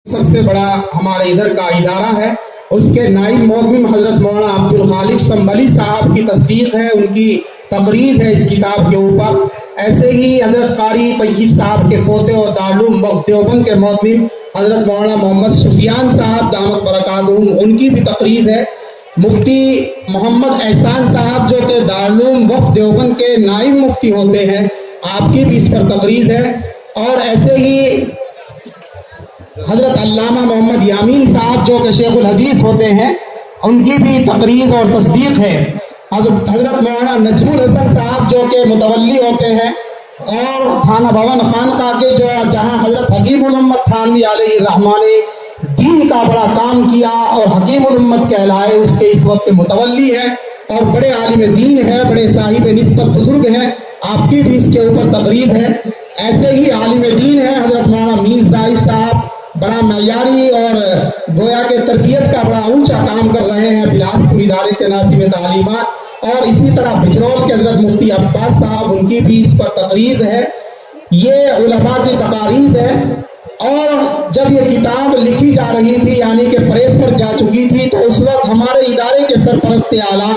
سب سے بڑا ہمارے ادھر کا ادارہ ہے، اس کے نائب معظم حضرت مولانا عبدالخالق سنبھلی صاحب کی تصدیق ہے، ان کی تقریر ہے اس کتاب کے اوپر۔ ایسے ہی حضرت قاری طیب صاحب کے پوتے اور دارالعلوم دیوبند کے معظم حضرت مولانا محمد سفیان صاحب دامت برکاتہم، ان کی بھی تقریر ہے۔ مفتی محمد احسان صاحب جو کہ دارالعلوم وقف دیوبند کے نائب مفتی ہوتے ہیں، آپ کی بھی اس پر تقریر ہے۔ اور ایسے ہی حضرت علامہ محمد یامین صاحب جو کہ شیخ الحدیث ہوتے ہیں، ان کی بھی تقریر اور تصدیق ہے۔ حضرت مولانا نجم الحسن صاحب جو کہ متولی ہوتے ہیں، اور تھانہ بھون خانقاہ کے جو جہاں حضرت حکیم الامت تھانوی علیہ الرحمہ نے دین کا بڑا کام کیا اور حکیم الامت کہلائے، اس کے اس وقت متولی ہے اور بڑے عالم دین ہے، بڑے صاحب نسبت بزرگ ہیں، آپ کی بھی اس کے اوپر تقریر ہے۔ ایسے ہی عالم دین ہے حضرت مولانا میر زاہد صاحب، بڑا معیاری اور گویا کے تربیت کا بڑا اونچا کام کر رہے ہیں بلاسپور ادارے کے ناظم تعلیمات۔ اور اسی طرح بجرول کے حضرت مفتی عباس صاحب، ان کی بھی اس پر تقریر ہے۔ یہ علماء کی تقاریر ہے۔ اور جب یہ کتاب لکھی جا رہی تھی، یعنی کہ پریس پر جا چکی تھی، تو اس وقت ہمارے ادارے کے سرپرست اعلیٰ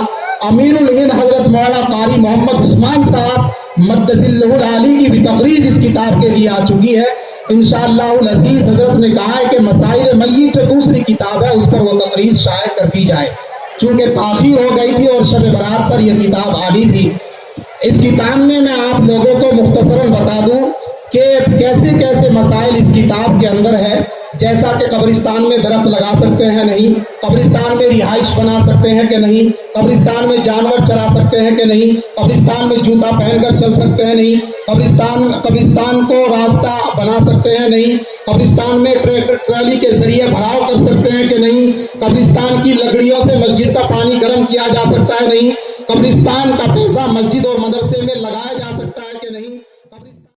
امیر الہند حضرت مولانا قاری محمد عثمان صاحب مدظلہ العالی کی بھی تقریر اس کتاب کے لیے آ چکی ہے۔ انشاءاللہ العزیز حضرت نے کہا ہے کہ مسائل میت جو دوسری کتاب ہے، اس پر وہ تقریر شائع کر دی جائے، چونکہ تاخیر ہو گئی تھی اور شب برات پر یہ کتاب آنی تھی۔ اس کتاب میں آپ لوگوں کو مختصراً بتا دوں کہ کیسے کیسے مسائل اس کتاب کے اندر ہے، جیسا کہ قبرستان میں درخت لگا سکتے ہیں نہیں، قبرستان میں رہائش بنا سکتے ہیں کہ نہیں، قبرستان میں جانور چرا سکتے ہیں کہ نہیں، قبرستان میں جوتا پہن کر چل سکتے ہیں نہیں، قبرستان کو راستہ بنا سکتے ہیں نہیں، قبرستان میں ٹریکٹر ٹرالی کے ذریعے بھراؤ کر سکتے ہیں کہ نہیں، قبرستان کی لکڑیوں سے مسجد کا پانی گرم کیا جا سکتا ہے نہیں، قبرستان کا پیسہ مسجد اور مدرسے میں